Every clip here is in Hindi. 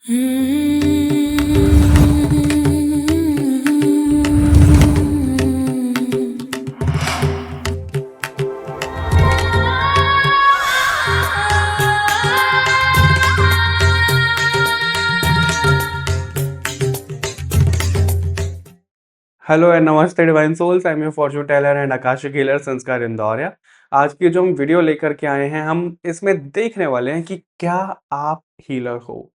Hello and namaste divine souls. I am your fortune teller and Akashic healer Sanskar Indoria. आज की जो हम वीडियो लेकर के आए हैं, हम इसमें देखने वाले हैं कि क्या आप हीलर हो।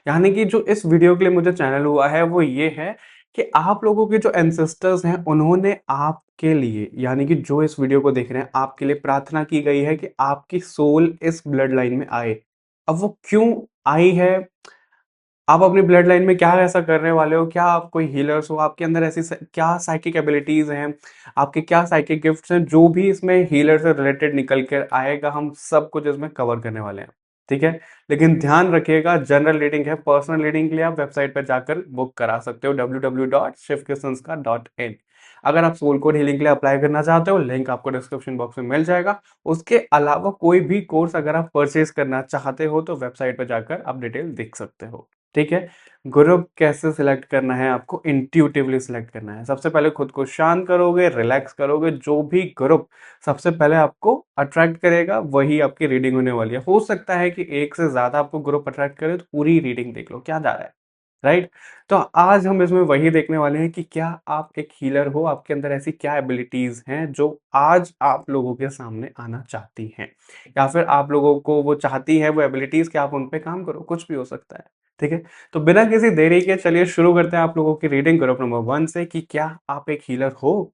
यानी कि जो इस वीडियो के लिए मुझे चैनल हुआ है वो ये है कि आप लोगों के जो एंसेस्टर्स हैं उन्होंने आपके लिए, यानी कि जो इस वीडियो को देख रहे हैं, आपके लिए प्रार्थना की गई है कि आपकी सोल इस ब्लड लाइन में आए। अब वो क्यों आई है, आप अपनी ब्लड लाइन में क्या ऐसा करने वाले हो, क्या आप कोई हीलर्स हो, आपके अंदर ऐसी क्या साइकिक एबिलिटीज हैं, आपके क्या साइकिक गिफ्ट्स हैं, जो भी इसमें हीलर से रिलेटेड निकल कर आएगा, हम सब कुछ इसमें कवर करने वाले हैं। ठीक है, लेकिन ध्यान रखिएगा, जनरल रीडिंग है। पर्सनल रीडिंग के लिए आप वेबसाइट पर जाकर बुक करा सकते हो www.shivkesanskar.in। अगर आप सोल कोड हीलिंग के लिए अप्लाई करना चाहते हो, लिंक आपको डिस्क्रिप्शन बॉक्स में मिल जाएगा। उसके अलावा कोई भी कोर्स अगर आप परचेज करना चाहते हो तो वेबसाइट पर जाकर आप डिटेल देख सकते हो। ठीक है, ग्रुप कैसे सिलेक्ट करना है, आपको इंट्यूटिवली सिलेक्ट करना है। सबसे पहले खुद को शांत करोगे, रिलैक्स करोगे, जो भी ग्रुप सबसे पहले आपको अट्रैक्ट करेगा वही आपकी रीडिंग होने वाली है। हो सकता है कि एक से ज्यादा आपको ग्रुप अट्रैक्ट करे तो पूरी रीडिंग देख लो क्या जा रहा है, राइट। तो आज हम इसमें वही देखने वाले हैं कि क्या आप एक हीलर हो, आपके अंदर ऐसी क्या एबिलिटीज हैं जो आज आप लोगों के सामने आना चाहती हैं, या फिर आप लोगों को वो चाहती है वो एबिलिटीज कि आप उन पे काम करो, कुछ भी हो सकता है। ठीक है, तो बिना किसी देरी के चलिए शुरू करते हैं आप लोगों की रीडिंग ग्रुप नंबर 1 से कि क्या आप एक हीलर हो।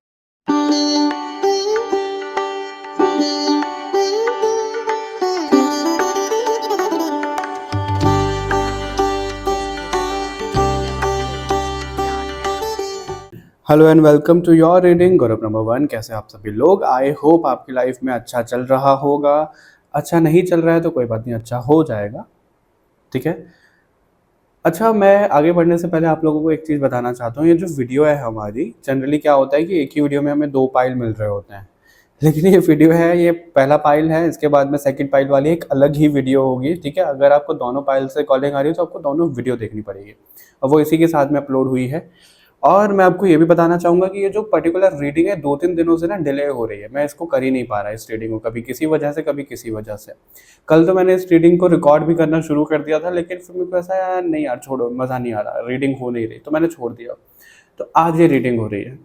Hello and welcome to your reading group number 1। कैसे आप सभी लोग, आई होप आपकी लाइफ में अच्छा चल रहा होगा। अच्छा नहीं चल रहा है तो कोई बात नहीं, अच्छा हो जाएगा। ठीक है, अच्छा, मैं आगे बढ़ने से पहले आप लोगों को एक चीज़ बताना चाहता हूँ। ये जो वीडियो है हमारी, जनरली क्या होता है कि एक ही वीडियो में हमें 2 पाइल मिल रहे होते हैं, लेकिन ये वीडियो है, ये पहला पाइल है, इसके बाद में सेकंड पाइल वाली एक अलग ही वीडियो होगी। ठीक है, अगर आपको दोनों पाइल से कॉलिंग आ रही है तो आपको दोनों वीडियो देखनी पड़ेगी, और वो इसी के साथ में अपलोड हुई है। और मैं आपको ये भी बताना चाहूँगा कि ये जो पर्टिकुलर रीडिंग है 2-3 दिनों से ना डिले हो रही है। मैं इसको कर ही नहीं पा रहा इस रीडिंग को, कभी किसी वजह से, कभी किसी वजह से। कल तो मैंने इस रीडिंग को रिकॉर्ड भी करना शुरू कर दिया था, लेकिन फिर मेरे को ऐसा यार नहीं यार छोड़ो, मज़ा नहीं आ रहा, रीडिंग हो नहीं रही, तो मैंने छोड़ दिया। तो आज ये रीडिंग हो रही है।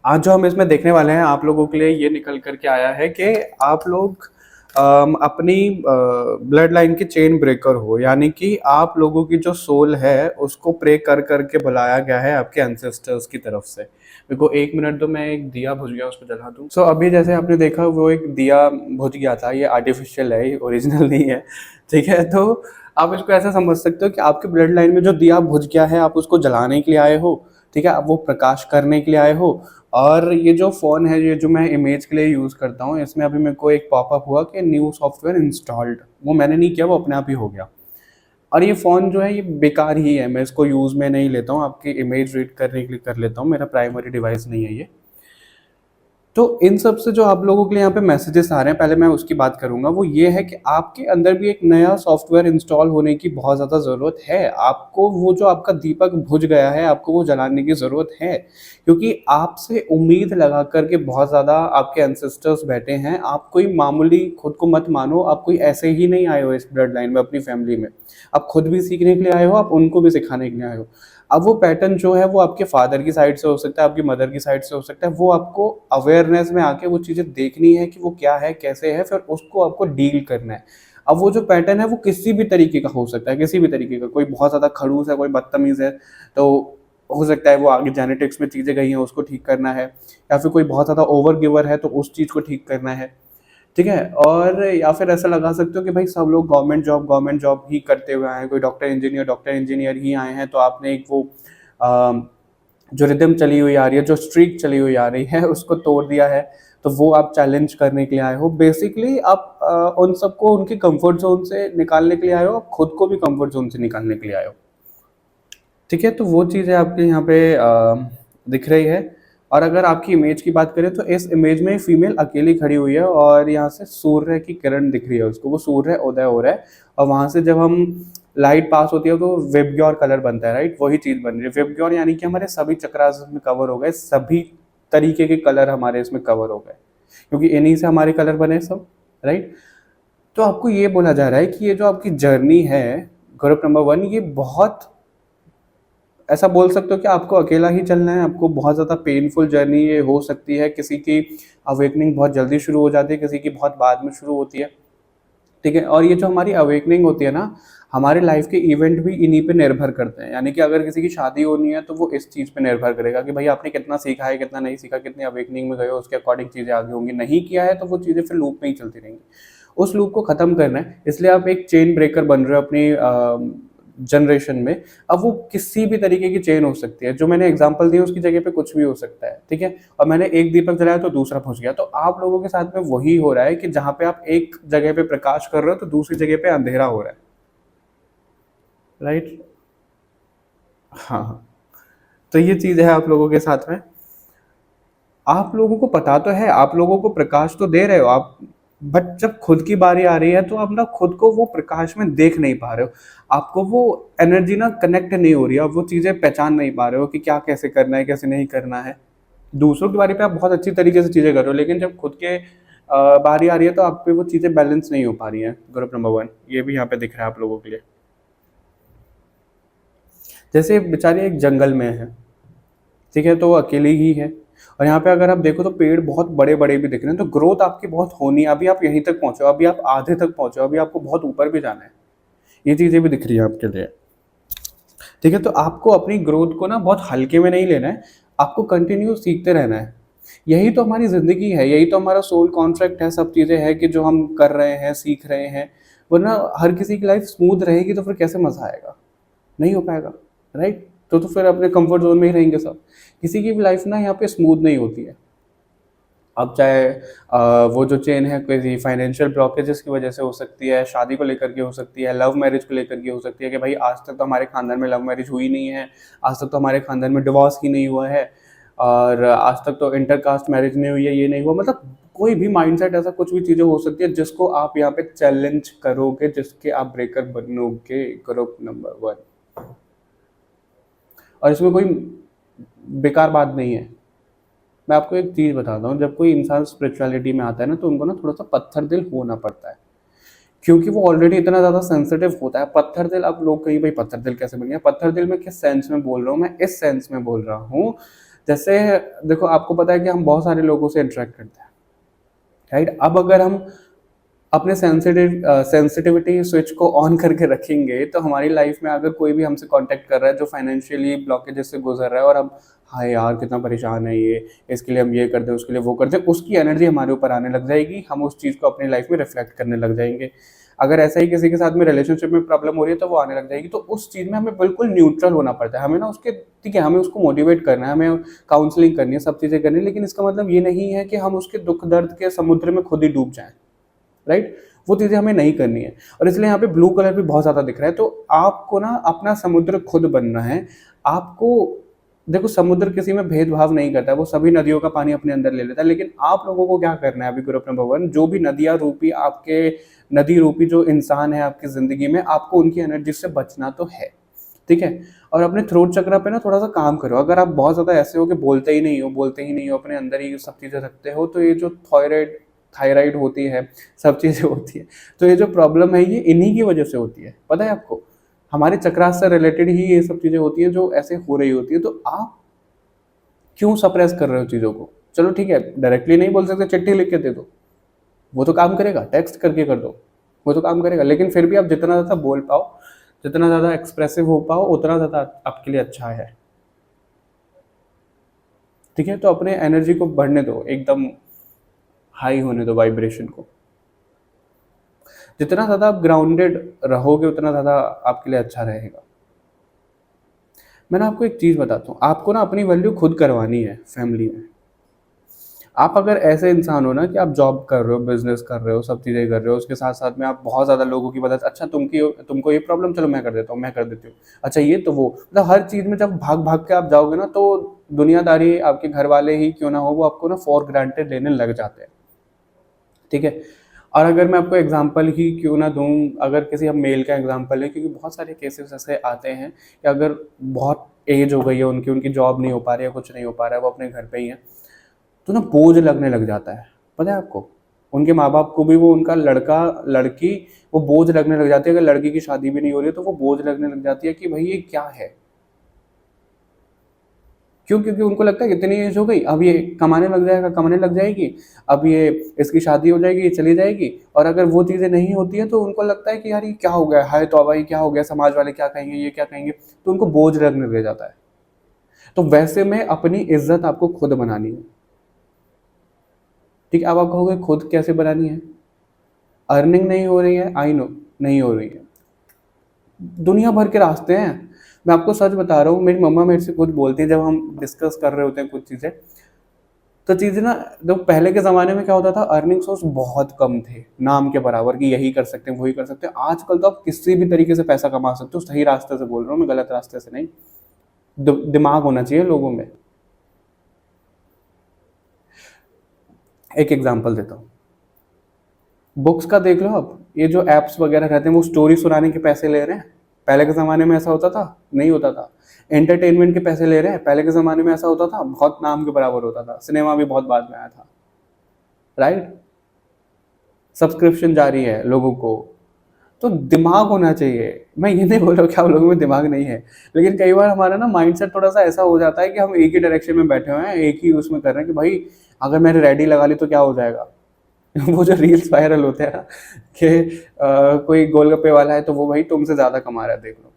आज जो हम इसमें देखने वाले हैं आप लोगों के लिए ये निकल करके आया है कि आप लोग अपनी ब्लड लाइन की चेन ब्रेकर हो, यानी कि आप लोगों की जो सोल है उसको प्रे कर करके बुलाया गया है आपके एंसेस्टर्स की तरफ से। मेरे को 1 मिनट तो मैं एक दिया बुझ गया, उसको जला दूँ। सो अभी जैसे आपने देखा वो एक दिया बुझ गया था, ये आर्टिफिशियल है, ये ओरिजिनल नहीं है। ठीक है, तो आप इसको ऐसा समझ सकते हो कि आपके ब्लड लाइन में जो दिया बुझ गया है आप उसको जलाने के लिए आए हो। ठीक है, आप वो प्रकाश करने के लिए आए हो। और ये जो फ़ोन है, ये जो मैं इमेज के लिए यूज़ करता हूँ, इसमें अभी मेरे को एक पॉपअप हुआ कि न्यू सॉफ्टवेयर इंस्टॉल्ड। वो मैंने नहीं किया, वो अपने आप ही हो गया। और ये फ़ोन जो है ये बेकार ही है, मैं इसको यूज़ में नहीं लेता हूँ, आपकी इमेज रीड करने के लिए कर लेता हूँ, मेरा प्राइमरी डिवाइस नहीं है ये। तो इन सब से जो आप लोगों के लिए यहाँ पे मैसेजेस आ रहे हैं, पहले मैं उसकी बात करूँगा। वो ये है कि आपके अंदर भी एक नया सॉफ्टवेयर इंस्टॉल होने की बहुत ज़्यादा ज़रूरत है। आपको वो जो आपका दीपक बुझ गया है, आपको वो जलाने की ज़रूरत है, क्योंकि आपसे उम्मीद लगा कर के बहुत ज़्यादा आपके एंसेस्टर्स बैठे हैं। आप कोई मामूली, खुद को मत मानो, आप कोई ऐसे ही नहीं आए हो इस ब्लड लाइन में अपनी फैमिली में। आप खुद भी सीखने के लिए आए हो, आप उनको भी सिखाने के लिए आए हो। अब वो पैटर्न जो है वो आपके फादर की साइड से हो सकता है, आपकी मदर की साइड से हो सकता है। वो आपको अवेयरनेस में आके वो चीज़ें देखनी है कि वो क्या है, कैसे है, फिर उसको आपको डील करना है। अब वो जो पैटर्न है वो किसी भी तरीके का हो सकता है, किसी भी तरीके का। कोई बहुत ज़्यादा खड़ूस है, कोई बदतमीज़ है, तो हो सकता है वो आगे जेनेटिक्स में चीज़ें गई हैं, उसको ठीक करना है। या फिर कोई बहुत ज़्यादा ओवर गिवर है तो उस चीज़ को ठीक करना है। ठीक है, और या फिर ऐसा लगा सकते हो कि भाई सब लोग गवर्नमेंट जॉब ही करते हुए आए हैं, कोई डॉक्टर इंजीनियर ही आए हैं, तो आपने एक वो जो रिदम चली हुई आ रही है, जो स्ट्रीक चली हुई आ रही है, उसको तोड़ दिया है। तो वो आप चैलेंज करने के लिए आए हो। बेसिकली आप उन सबको उनकी कंफर्ट जोन से निकालने के लिए आए हो, आप खुद को भी कंफर्ट जोन से निकालने के लिए आए हो। ठीक है, तो वो चीज़ें आपके यहाँ पे दिख रही है। और अगर आपकी इमेज की बात करें तो इस इमेज में फीमेल अकेली खड़ी हुई है और यहाँ से सूर्य की किरण दिख रही है उसको, वो सूर्य उदय हो रहा है। और वहाँ से जब हम लाइट पास होती है तो विबग्योर कलर बनता है, राइट? वही चीज़ बन रही है विबग्योर, यानी कि हमारे सभी चक्रास में कवर हो गए, सभी तरीके के कलर हमारे इसमें कवर हो गए, क्योंकि इन्हीं से हमारे कलर बने सब, राइट? तो आपको ये बोला जा रहा है कि ये जो आपकी जर्नी है ग्रुप नंबर 1, ये बहुत, ऐसा बोल सकते हो कि आपको अकेला ही चलना है, आपको बहुत ज़्यादा पेनफुल जर्नी ये हो सकती है, किसी की अवेकनिंग बहुत जल्दी शुरू हो जाती है, किसी की बहुत बाद में शुरू होती है, ठीक है? और ये जो हमारी अवेकनिंग होती है ना, हमारे लाइफ के इवेंट भी इन्हीं पे निर्भर करते हैं, यानी कि अगर किसी की शादी होनी है तो वो इस चीज़ पे निर्भर करेगा कि भाई आपने कितना सीखा है, कितना नहीं सीखा, कितनी अवेकनिंग में गए हो, उसके अकॉर्डिंग चीज़ें आगे होंगी। नहीं किया है तो वो चीज़ें फिर लूप में ही चलती रहेंगी। उस लूप को ख़त्म करना है, इसलिए आप एक चेन ब्रेकर बन रहे हो अपनी जनरेशन में। अब वो किसी भी तरीके की चेन हो सकती है, जो मैंने एग्जांपल दिया उसकी जगह पे कुछ भी हो सकता है, ठीक है? और मैंने एक दीपक जलाया तो दूसरा बुझ गया, तो आप लोगों के साथ में वही हो रहा है कि जहाँ पे आप एक जगह पे प्रकाश कर रहे हो तो दूसरी जगह पे अंधेरा हो रहा है, राइट? हाँ, हाँ। तो ये चीज़ है आप लोगों के साथ में। आप लोगों को पता तो है, आप लोगों को प्रकाश तो दे रहे हो आप, बट जब खुद की बारी आ रही है तो आप ना खुद को वो प्रकाश में देख नहीं पा रहे हो। आपको वो एनर्जी ना कनेक्ट नहीं हो रही है, आप वो चीज़ें पहचान नहीं पा रहे हो कि क्या कैसे करना है, कैसे नहीं करना है। दूसरों की बारी पे आप बहुत अच्छी तरीके से चीज़ें कर रहे हो, लेकिन जब खुद के बारी आ रही है तो आप पे वो चीज़ें बैलेंस नहीं हो पा रही हैं। ग्रुप नंबर 1 ये भी यहाँ पे दिख रहा है आप लोगों के लिए। जैसे बेचारी एक जंगल में है, ठीक है? तो वो अकेली ही है, और यहाँ पे अगर आप देखो तो पेड़ बहुत बड़े-बड़े भी दिख रहे हैं, तो ग्रोथ आपकी बहुत होनी है। अभी आप यहीं तक पहुँचे हो, अभी आप आधे तक पहुँचे हो, अभी आपको बहुत ऊपर भी जाना है। ये चीज़ें भी दिख रही हैं आपके लिए, ठीक है? तो आपको अपनी ग्रोथ को ना बहुत हल्के में नहीं लेना है, आपको कंटिन्यू सीखते रहना है। यही तो हमारी ज़िंदगी है, यही तो हमारा सोल कॉन्ट्रैक्ट है, सब चीज़ें हैं कि जो हम कर रहे हैं, सीख रहे हैं। वरना हर किसी की लाइफ स्मूथ रहेगी तो फिर कैसे मज़ा आएगा? नहीं हो पाएगा, राइट? तो फिर अपने कंफर्ट ज़ोन में ही रहेंगे सब। किसी की भी लाइफ ना यहाँ पे स्मूथ नहीं होती है। अब चाहे वो जो चेन है किसी फाइनेंशियल ब्लॉकेजेस की वजह से हो सकती है, शादी को लेकर के हो सकती है, लव मैरिज को लेकर के हो सकती है कि भाई आज तक तो हमारे खानदान में लव मैरिज हुई नहीं है, आज तक तो हमारे खानदान में डिवोर्स ही नहीं हुआ है, और आज तक तो इंटरकास्ट मैरिज नहीं हुई है, ये नहीं हुआ। मतलब कोई भी माइंडसेट, ऐसा कुछ भी चीज़ें हो सकती है जिसको आप यहाँ पे चैलेंज करोगे, जिसके आप ब्रेकर बनोगे ग्रुप नंबर 1। और इसमें कोई बेकार बात नहीं है। मैं आपको एक चीज़ बताता हूँ, जब कोई इंसान स्पिरिचुअलिटी में आता है ना तो उनको ना थोड़ा-सा पत्थर दिल होना पड़ता है, क्योंकि वो ऑलरेडी इतना ज़्यादा सेंसिटिव होता है। पत्थर दिल, अब लोग कहीं भाई पत्थर दिल कैसे बन गया? पत्थर दिल मैं किस सेंस में बोल रहा हूँ? मैं इस सेंस में बोल रहा हूँ, जैसे देखो आपको पता है कि हम बहुत सारे लोगों से इंटरेक्ट करते हैं, राइट? अब अगर हम अपने सेंसिटिविटी स्विच को ऑन करके रखेंगे तो हमारी लाइफ में अगर कोई भी हमसे कांटेक्ट कर रहा है जो फाइनेंशियली ब्लॉकेजेस से गुजर रहा है, और हम हाँ यार कितना परेशान है ये, इसके लिए हम ये कर दें, उसके लिए वो कर दें, उसकी एनर्जी हमारे ऊपर आने लग जाएगी, हम उस चीज़ को अपनी लाइफ में रिफ्लेक्ट करने लग जाएंगे। अगर ऐसा ही किसी के साथ में रिलेशनशिप में प्रॉब्लम हो रही है तो वो आने लग जाएगी। तो उस चीज़ में हमें बिल्कुल न्यूट्रल होना पड़ता है, हमें ना उसके, ठीक है, हमें उसको मोटिवेट करना है, हमें काउंसलिंग करनी है, सब चीज़ें करनी है, लेकिन इसका मतलब ये नहीं है कि हम उसके दुख दर्द के समुद्र में खुद ही डूब जाएं, राइट? वो चीज़ें हमें नहीं करनी है। और इसलिए यहाँ पे ब्लू कलर भी बहुत ज़्यादा दिख रहा है, तो आपको ना अपना समुद्र खुद बनना है। आपको देखो, समुद्र किसी में भेदभाव नहीं करता है, वो सभी नदियों का पानी अपने अंदर ले लेता है, लेकिन आप लोगों को क्या करना है अभी ग्रुप नंबर 1, जो भी नदियाँ रूपी आपके, नदी रूपी जो इंसान है आपकी ज़िंदगी में, आपको उनकी एनर्जी से बचना तो है, ठीक है? और अपने थ्रोट चक्रा पे ना थोड़ा-सा काम करो। अगर आप बहुत ज़्यादा ऐसे हो कि बोलते ही नहीं हो, अपने अंदर ही सब चीज़ें रखते हो, तो ये जो थायराइड होती है, सब चीज़ें होती है। तो ये जो प्रॉब्लम है ये इन्हीं की वजह से होती है, पता है आपको? हमारे चक्रास से रिलेटेड ही ये सब चीज़ें होती हैं जो ऐसे हो रही होती है। तो आप क्यों सप्रेस कर रहे हो चीज़ों को? चलो ठीक है, डायरेक्टली नहीं बोल सकते, चिट्ठी लिख के दे दो, वो तो काम करेगा, टेक्स्ट करके कर दो, वो तो काम करेगा, लेकिन फिर भी आप जितना ज़्यादा बोल पाओ, जितना ज़्यादा एक्सप्रेसिव हो पाओ, उतना ज़्यादा आपके लिए अच्छा है, ठीक है? तो अपने एनर्जी को बढ़ने दो, एकदम हाई होने दो वाइब्रेशन को। जितना ज़्यादा आप ग्राउंडेड रहोगे उतना ज़्यादा आपके लिए अच्छा रहेगा। मैं ना आपको एक चीज़ बताता हूँ, आपको ना अपनी वैल्यू खुद करवानी है फैमिली में। आप अगर ऐसे इंसान हो ना कि आप जॉब कर रहे हो, बिज़नेस कर रहे हो, सब चीज़ें कर रहे हो, उसके साथ-साथ में आप बहुत ज़्यादा लोगों की मदद, अच्छा तुमको ये प्रॉब्लम, चलो मैं कर देता हूँ, मैं कर देती हूँ। अच्छा ये तो वो, मतलब हर चीज़ में जब भाग-भाग के आप जाओगे ना तो दुनियादारी, आपके घरवाले ही क्यों ना हो, वो आपको ना फॉर ग्रांटेड लेने लग जाते हैं, ठीक है? और अगर मैं आपको एग्जांपल ही क्यों ना दूँ, अगर किसी हम मेल का एग्जांपल लें, क्योंकि बहुत सारे केसेस ऐसे आते हैं कि अगर बहुत एज हो गई है उनकी, उनकी जॉब नहीं हो पा रही है, कुछ नहीं हो पा रहा है, वो अपने घर पे ही हैं, तो ना बोझ लगने लग जाता है। पता है आपको? उनके माँ-बाप को भी वो उनका लड़का, लड़की, वो बोझ लगने लग जाती है। अगर लड़की की शादी भी नहीं हो रही है तो वो बोझ लगने लग जाती है कि भई ये क्या है? क्यों? क्योंकि उनको लगता है कि इतनी एज हो गई, अब ये कमाने लग जाएगा, कमाने लग जाएगी, अब ये इसकी शादी हो जाएगी, ये चली जाएगी, और अगर वो चीज़ें नहीं होती हैं तो उनको लगता है कि यार ये क्या हो गया? हाय तौबा! ये क्या हो गया? समाज वाले क्या कहेंगे? ये क्या कहेंगे? तो उनको बोझ लगने लग जाता है। तो वैसे में अपनी इज़्ज़त आपको खुद बनानी है। ठीक है? अब आप कहोगे खुद कैसे बनानी है? अर्निंग नहीं हो रही है, आई नो, नहीं हो रही है। दुनिया भर के रास्ते हैं। मैं आपको सच बता रहा हूँ, मेरी मम्मा मेरे से खुद बोलती है जब हम डिस्कस कर रहे होते हैं कुछ चीज़ें, तो चीज़ें ना, जो पहले के ज़माने में क्या होता था, अर्निंग सोर्स बहुत कम थे, नाम के बराबर, कि यही कर सकते हैं, वही कर सकते हैं। आजकल तो आप किसी भी तरीके से पैसा कमा सकते हो, सही रास्ते से बोल रहा हूँ मैं, गलत रास्ते से नहीं। दिमाग होना चाहिए लोगों में। एक एग्जांपल देता हूँ, बुक्स का देख लो आप, ये जो ऐप्स वगैरह रहते हैं वो स्टोरी सुनाने के पैसे ले रहे हैं। पहले के ज़माने में ऐसा होता था? नहीं होता था। एंटरटेनमेंट के पैसे ले रहे हैं। पहले के ज़माने में ऐसा होता था? बहुत नाम के बराबर होता था। सिनेमा भी बहुत बाद में आया था, राइट? सब्सक्रिप्शन जारी है लोगों को। तो दिमाग होना चाहिए। मैं ये नहीं बोल रहा हूँ कि आप लोगों में दिमाग नहीं है, लेकिन कई बार हमारा ना माइंडसेट थोड़ा सा ऐसा हो जाता है कि हम एक ही डायरेक्शन में बैठे हुए हैं, एक ही उसमें कर रहे हैं कि भाई अगर मैंने रेडी लगा ली तो क्या हो जाएगा। वो जो रील्स वायरल होते हैं ना कि कोई गोलगप्पे वाला है तो वो भाई तुमसे ज़्यादा कमा रहा है, देख लो।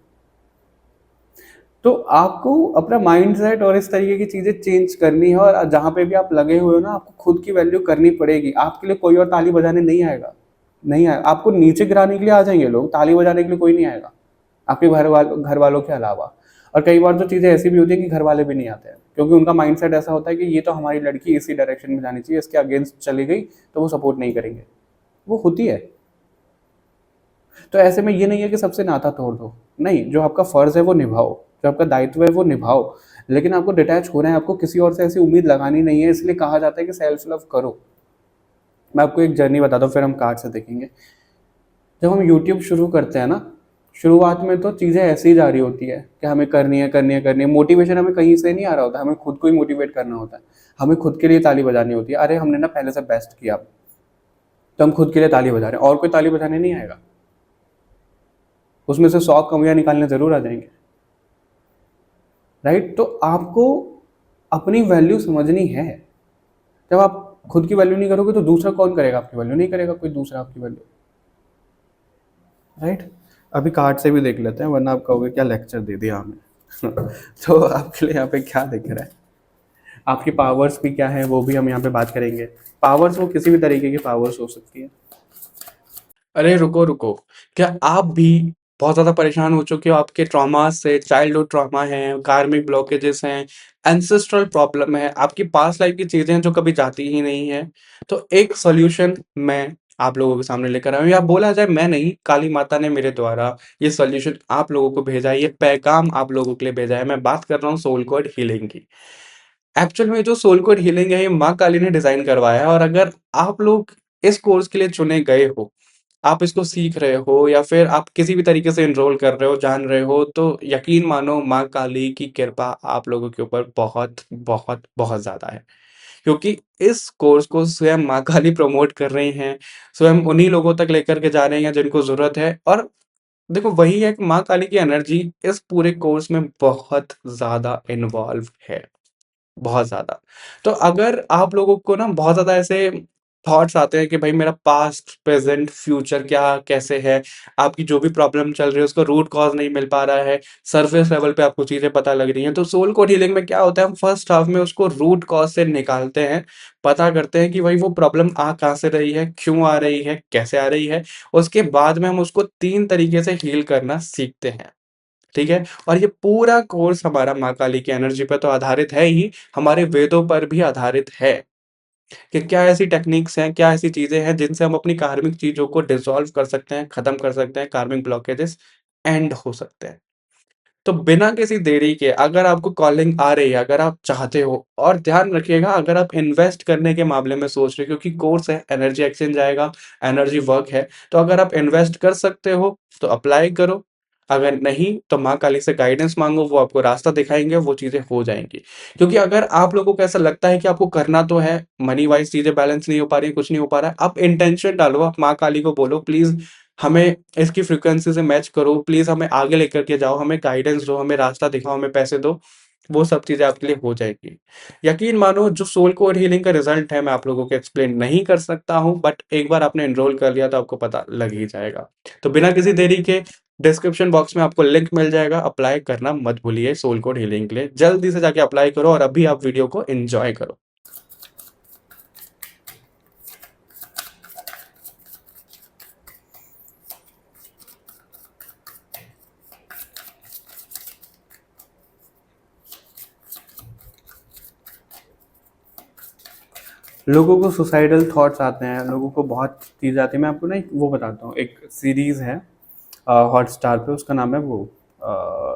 तो आपको अपना माइंडसेट और इस तरीके की चीज़ें चेंज करनी है, और जहाँ पे भी आप लगे हुए हो ना, आपको खुद की वैल्यू करनी पड़ेगी। आपके लिए कोई और ताली बजाने नहीं आएगा, नहीं आएगा। आपको नीचे गिराने के लिए आ जाएंगे लोग, ताली बजाने के लिए कोई नहीं आएगा, आपके घर वालों के अलावा। और कई बार तो चीज़ें ऐसी भी होती है कि घर वाले भी नहीं आते हैं, क्योंकि उनका माइंडसेट ऐसा होता है कि ये तो हमारी लड़की इसी डायरेक्शन में जानी चाहिए, इसके अगेंस्ट चली गई तो वो सपोर्ट नहीं करेंगे। वो होती है। तो ऐसे में ये नहीं है कि सबसे नाता तोड़ दो, नहीं, जो आपका फ़र्ज़ है वो निभाओ, जो आपका दायित्व है वो निभाओ, लेकिन आपको डिटैच होना है, आपको किसी और से ऐसी उम्मीद लगानी नहीं है, इसलिए कहा जाता है कि सेल्फ लव करो। मैं आपको एक जर्नी बताता हूँ, फिर हम कार्ड से देखेंगे। जब हम यूट्यूब शुरू करते हैं ना, शुरुआत में तो चीज़ें ऐसे ही जा रही होती है कि हमें करनी है, करनी है, करनी है। मोटिवेशन हमें कहीं से नहीं आ रहा होता, हमें खुद को ही मोटिवेट करना होता है। हमें खुद के लिए ताली बजानी होती है, अरे हमने ना पहले से बेस्ट किया, तो हम खुद के लिए ताली बजा रहे हैं, और कोई ताली बजाने नहीं आएगा। उसमें से 100 कमियाँ निकालने ज़रूर आ जाएँगे, राइट? तो आपको अपनी वैल्यू समझनी है। जब आप खुद की वैल्यू नहीं करोगे तो दूसरा कौन करेगा आपकी वैल्यू? नहीं करेगा कोई दूसरा आपकी वैल्यू, राइट? अभी कार्ड से भी देख लेते हैं, वरना आप कहोगे क्या लेक्चर दे दिया हमें। तो आपके लिए यहाँ पे क्या दिख रहा है? आपकी पावर्स भी क्या है वो भी हम यहाँ पे बात करेंगे। पावर्स, वो किसी भी तरीके की पावर्स हो सकती है। अरे रुको, रुको। क्या आप भी बहुत ज़्यादा परेशान हो चुके हो आपके ट्रॉमा से? चाइल्डहुड ट्रॉमा है, कार्मिक ब्लॉकेजेस हैं, एंसेस्ट्रल प्रॉब्लम है, आपकी पास्ट लाइफ की चीज़ें हैं जो कभी जाती ही नहीं हैं। तो एक सॉल्यूशन मैं आप लोगों के सामने लेकर आया हूँ, या बोला जाए मैं नहीं, काली माता ने मेरे द्वारा ये सॉल्यूशन आप लोगों को भेजा है, ये पैगाम आप लोगों के लिए भेजा है। मैं बात कर रहा हूँ सोल कोड हीलिंग की। एक्चुअल में जो सोल कोड हीलिंग है ये माँ काली ने डिज़ाइन करवाया है, और अगर आप लोग इस कोर्स के लिए चुने गए हो, आप इसको सीख रहे हो, या फिर आप किसी भी तरीके से एनरोल कर रहे हो, जान रहे हो, तो यकीन मानो माँ काली की कृपा आप लोगों के ऊपर बहुत, बहुत, बहुत ज़्यादा है। क्योंकि इस कोर्स को स्वयं माँ काली प्रमोट कर रही हैं, स्वयं उन्हीं लोगों तक लेकर के जा रही हैं जिनको ज़रूरत है। और देखो वही है कि माँ काली की एनर्जी इस पूरे कोर्स में बहुत ज़्यादा इन्वॉल्व है। बहुत ज़्यादा। तो अगर आप लोगों को ना बहुत ज़्यादा ऐसे थॉट्स आते हैं कि भाई मेरा पास्ट, प्रेज़ेंट, फ्यूचर क्या कैसे है, आपकी जो भी प्रॉब्लम चल रही है उसका रूट कॉज़ नहीं मिल पा रहा है, सरफेस लेवल पे आपको चीज़ें पता लग रही हैं, तो सोल कोड हीलिंग में क्या होता है, हम फर्स्ट हाफ में उसको रूट कॉज़ से निकालते हैं, पता करते हैं कि भाई वो प्रॉब्लम आ कहाँ से रही है, क्यों आ रही है, कैसे आ रही है, उसके बाद में हम उसको 3 तरीके से हील करना सीखते हैं। ठीक है? और ये पूरा कोर्स हमारा माँ काली की एनर्जी पे तो आधारित है ही, हमारे वेदों पर भी आधारित है, कि क्या ऐसी टेक्निक्स हैं, क्या ऐसी चीज़ें हैं जिनसे हम अपनी कार्मिक चीज़ों को डिसॉल्व कर सकते हैं, खत्म कर सकते हैं, कार्मिक ब्लॉकेजेस एंड हो सकते हैं। तो बिना किसी देरी के अगर आपको कॉलिंग आ रही है, अगर आप चाहते हो, और ध्यान रखिएगा अगर आप इन्वेस्ट करने के मामले में सोच रहे हो, क्योंकि कोर्स है, एनर्जी एक्सचेंज आएगा, एनर्जी वर्क है, तो अगर आप इन्वेस्ट कर सकते हो तो अप्लाई करो, अगर नहीं तो माँ काली से गाइडेंस मांगो, वो आपको रास्ता दिखाएंगे, वो चीजें हो जाएंगी। क्योंकि अगर आप लोगों को ऐसा लगता है कि आपको करना तो है, मनी वाइज चीजें बैलेंस नहीं हो पा रही, कुछ नहीं हो पा रहा है, आप इंटेंशन डालो, आप माँ काली को बोलो प्लीज हमें इसकी फ्रीक्वेंसी से मैच करो, प्लीज हमें आगे लेकर के जाओ, हमें गाइडेंस दो, हमें रास्ता दिखाओ, हमें पैसे दो, वो सब चीजें आपके लिए हो जाएगी। यकीन मानो जो सोल कोड हीलिंग का रिजल्ट है मैं आप लोगों को एक्सप्लेन नहीं कर सकता हूँ, बट एक बार आपने एनरोल कर लिया तो आपको पता लग ही जाएगा। तो बिना किसी देरी के डिस्क्रिप्शन बॉक्स में आपको लिंक मिल जाएगा, अप्लाई करना मत भूलिए सोल कोड हीलिंग के लिए, जल्दी से जाके अप्लाई करो और अभी आप वीडियो को एंजॉय करो। लोगों को सुसाइडल थॉट्स आते हैं, लोगों को बहुत चीज़ आती है। मैं आपको ना एक वो बताता हूँ, एक सीरीज़ है हॉटस्टार पे, उसका नाम है वो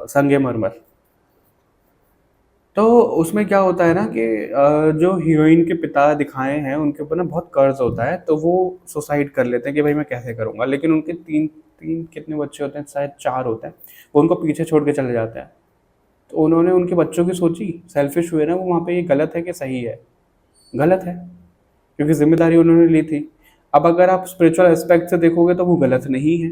संगे मरमर। तो उसमें क्या होता है ना कि जो हीरोइन के पिता दिखाए हैं उनके ऊपर ना बहुत कर्ज होता है, तो वो सुसाइड कर लेते हैं कि भाई मैं कैसे करूँगा, लेकिन उनके तीन तीन कितने बच्चे होते हैं, शायद 4 होते हैं, वो उनको पीछे छोड़ के चले जाते हैं। तो उन्होंने उनके बच्चों की सोची, सेल्फिश हुए ना वो वहाँ पे, ये गलत है कि सही है? गलत है, क्योंकि जिम्मेदारी उन्होंने ली थी। अब अगर आप स्पिरिचुअल एस्पेक्ट से देखोगे तो वो गलत नहीं है।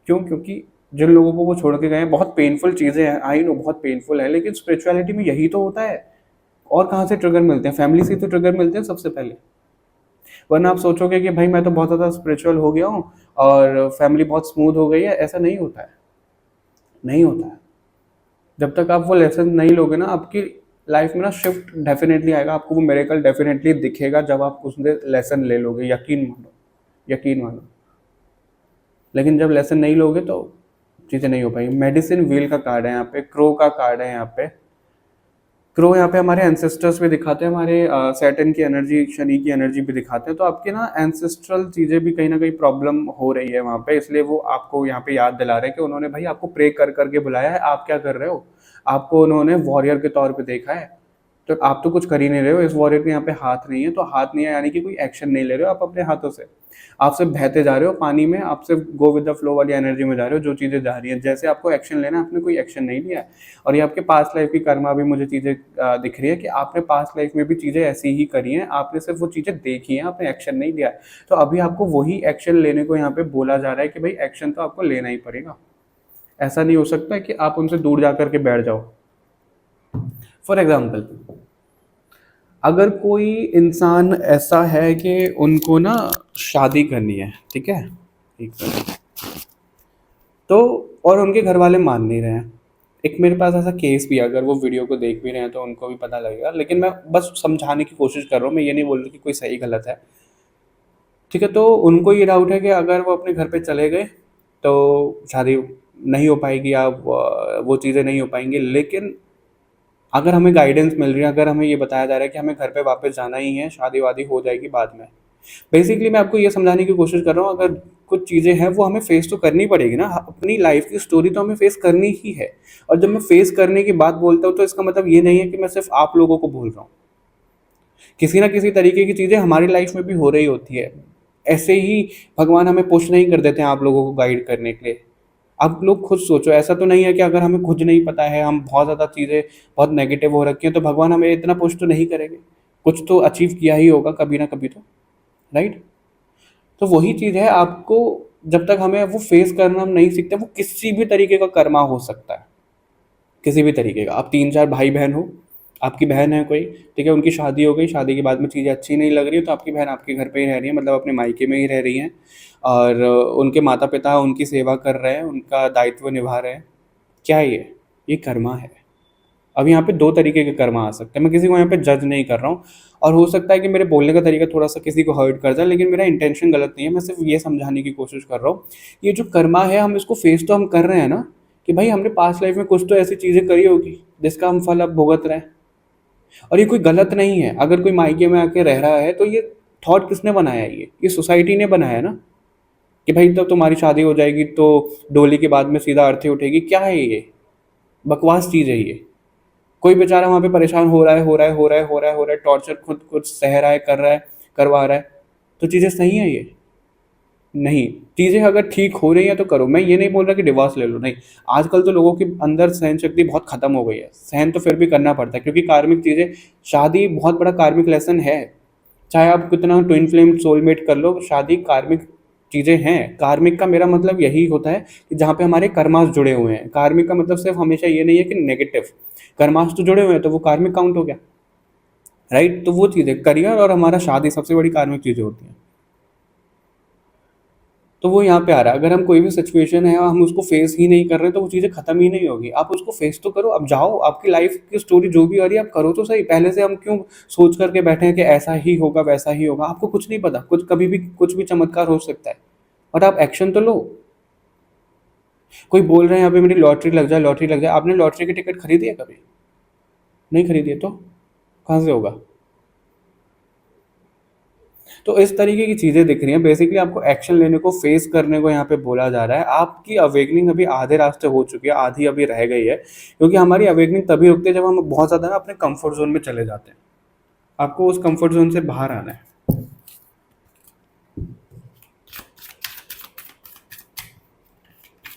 क्यों? क्योंकि जिन लोगों को वो छोड़ के गए हैं, बहुत पेनफुल चीज़ें हैं, आई नो बहुत पेनफुल है, लेकिन स्पिरिचुअलिटी में यही तो होता है। और कहाँ से ट्रिगर मिलते हैं? फैमिली से तो ट्रिगर मिलते हैं सबसे पहले। वरना आप सोचोगे कि भाई मैं तो बहुत ज़्यादा स्पिरिचुअल हो गया हूँ और फैमिली बहुत स्मूथ हो गई है, ऐसा नहीं होता है। नहीं होता है। जब तक आप वो लेसन नहीं लोगे ना, आपकी लाइफ में ना शिफ्ट डेफिनेटली आएगा, आपको वो मिरेकल डेफिनेटली दिखेगा जब आप उसमें लेसन ले लोगे, यकीन मानो, यकीन मानो। लेकिन जब लेसन नहीं लोगे तो चीज़ें नहीं हो पाएंगी। मेडिसिन व्हील का कार्ड है यहाँ पे, क्रो का कार्ड है यहाँ पे। क्रो यहाँ पे हमारे एंसेस्टर्स भी दिखाते हैं, हमारे सैटर्न की एनर्जी, शनि की एनर्जी भी दिखाते हैं। तो आपके ना एंसेस्ट्रल चीज़ें भी कहीं ना कहीं प्रॉब्लम हो रही है वहाँ पे, इसलिए वो आपको यहाँ पे याद दिला रहे हैं कि उन्होंने भाई आपको प्रे कर करके बुलाया है, आप क्या कर रहे हो? आपको उन्होंने वॉरियर के तौर पे देखा है, तो आप तो कुछ कर ही नहीं रहे हो। इस वॉरियर के यहाँ पे हाथ नहीं है, तो हाथ नहीं है यानी कि कोई एक्शन नहीं ले रहे हो आप अपने हाथों से, आप सिर्फ बहते जा रहे हो पानी में, आप सिर्फ गो विद द फ्लो वाली एनर्जी में जा रहे हो, जो चीज़ें जा रही हैं। जैसे आपको एक्शन लेना है, आपने कोई एक्शन नहीं लिया है। और ये आपके पास्ट लाइफ की कर्मा भी मुझे चीज़ें दिख रही है कि आपने पास्ट लाइफ में भी चीज़ें ऐसी ही करी हैं, आपने सिर्फ वो चीज़ें देखी हैं, आपने एक्शन नहीं लिया है। तो अभी आपको वही एक्शन लेने को यहाँ पे बोला जा रहा है कि भाई एक्शन तो आपको लेना ही पड़ेगा। ऐसा नहीं हो सकता कि आप उनसे दूर जा करके बैठ जाओ। फॉर एग्जाम्पल, अगर कोई इंसान ऐसा है कि उनको ना शादी करनी है, ठीक है, एक मिनट, तो और उनके घर वाले मान नहीं रहे हैं। एक मेरे पास ऐसा केस भी है, अगर वो वीडियो को देख भी रहे हैं तो उनको भी पता लगेगा, लेकिन मैं बस समझाने की कोशिश कर रहा हूँ, मैं ये नहीं बोल रहा कि कोई सही गलत है। ठीक है, तो उनको ये डाउट है कि अगर वो अपने घर पे चले गए तो शादी नहीं हो पाएगी, या वो चीज़ें नहीं हो पाएंगी। लेकिन अगर हमें गाइडेंस मिल रही है, अगर हमें ये बताया जा रहा है कि हमें घर पे वापस जाना ही है, शादी वादी हो जाएगी बाद में। बेसिकली मैं आपको ये समझाने की कोशिश कर रहा हूँ, अगर कुछ चीज़ें हैं वो हमें फेस तो करनी पड़ेगी ना, अपनी लाइफ की स्टोरी तो हमें फेस करनी ही है। और जब मैं फेस करने की बात बोलता हूँ तो इसका मतलब ये नहीं है कि मैं सिर्फ आप लोगों को बोल रहा हूँ। किसी ना किसी तरीके की चीज़ें हमारी लाइफ में भी हो रही होती है। ऐसे ही भगवान हमें पुश नहीं कर देते हैं आप लोगों को गाइड करने के लिए। आप लोग खुद सोचो, ऐसा तो नहीं है कि अगर हमें खुद नहीं पता है, हम बहुत ज़्यादा चीज़ें बहुत नेगेटिव हो रखी हैं, तो भगवान हमें इतना पुश तो नहीं करेंगे। कुछ तो अचीव किया ही होगा कभी ना कभी तो, राइट? तो वही चीज़ है, आपको जब तक हमें वो फेस करना हम नहीं सीखते, वो किसी भी तरीके का कर्मा हो सकता है, किसी भी तरीके का। आप 3-4 भाई बहन हो, आपकी बहन है कोई, ठीक है, उनकी शादी हो गई, शादी के बाद में चीज़ें अच्छी नहीं लग रही है, तो आपकी बहन आपके घर पे ही रह रही है, मतलब अपने मायके में ही रह रही हैं, और उनके माता पिता उनकी सेवा कर रहे हैं, उनका दायित्व निभा रहे हैं। क्या है ये कर्मा है। अब यहाँ पे 2 तरीके के कर्मा आ सकते हैं, मैं किसी को यहाँ पे जज नहीं कर रहा हूँ, और हो सकता है कि मेरे बोलने का तरीका थोड़ा सा किसी को हर्ट कर जाए, लेकिन मेरा इंटेंशन गलत नहीं है, मैं सिर्फ ये समझाने की कोशिश कर रहा हूँ। ये जो कर्मा है, हम इसको फेस तो हम कर रहे हैं ना, कि भाई हमने पास्ट लाइफ में कुछ तो ऐसी चीज़ें करी होगी जिसका हम फल अब भुगत रहे हैं। और ये कोई गलत नहीं है, अगर कोई मायके में आके रह रहा है तो ये थॉट किसने बनाया है? ये सोसाइटी ने बनाया है ना, कि भाई तब तुम्हारी शादी हो जाएगी तो डोली के बाद में सीधा अर्थी उठेगी। क्या है ये? बकवास चीज़ है ये। कोई बेचारा वहाँ पे परेशान हो रहा है, हो रहा है, हो रहा है, हो रहा है, हो रहा है, टॉर्चर खुद कुछ सह रहा है, कर रहा है, करवा रहा है, तो चीज़ें सही है ये? नहीं। चीज़ें अगर ठीक हो रही हैं तो करो। मैं ये नहीं बोल रहा कि डिवोर्स ले लो, नहीं। आजकल तो लोगों के अंदर सहन शक्ति बहुत खत्म हो गई है। सहन तो फिर भी करना पड़ता है, क्योंकि कार्मिक चीज़ें, शादी बहुत बड़ा कार्मिक लेसन है। चाहे आप कितना ट्विन फ्लेम सोलमेट कर लो, शादी कार्मिक चीज़ें हैं। कार्मिक का मेरा मतलब यही होता है कि जहाँ पे हमारे कर्मास जुड़े हुए हैं। कार्मिक का मतलब सिर्फ हमेशा ये नहीं है कि नेगेटिव। कर्मास तो जुड़े हुए हैं तो वो कार्मिक काउंट हो गया, राइट? तो वो चीज़ें, करियर और हमारा शादी सबसे बड़ी कार्मिक चीज़ें होती हैं। तो वो यहाँ पे आ रहा है। अगर हम कोई भी सिचुएशन है और हम उसको फेस ही नहीं कर रहे तो वो चीज़ें खत्म ही नहीं होगी। आप उसको फेस तो करो, अब जाओ, आपकी लाइफ की स्टोरी जो भी आ रही है आप करो तो सही। पहले से हम क्यों सोच करके बैठे हैं कि ऐसा ही होगा, वैसा ही होगा? आपको कुछ नहीं पता, कुछ कभी भी कुछ भी चमत्कार हो सकता है, और आप एक्शन तो लो। कोई बोल रहे हैं यहाँ पे मेरी लॉटरी लग जाए, लॉटरी लग जाए। आपने लॉटरी की टिकट खरीदी है कभी? नहीं खरीदी है तो कहाँ से होगा? तो इस तरीके की चीज़ें दिख रही हैं। बेसिकली आपको एक्शन लेने को, फेस करने को यहाँ पे बोला जा रहा है। आपकी अवेकनिंग अभी आधे रास्ते हो चुकी है, आधी अभी रह गई है, क्योंकि हमारी अवेकनिंग तभी रुकती है जब हम बहुत ज़्यादा ना अपने कंफर्ट जोन में चले जाते हैं। आपको उस कंफर्ट जोन से बाहर आना है।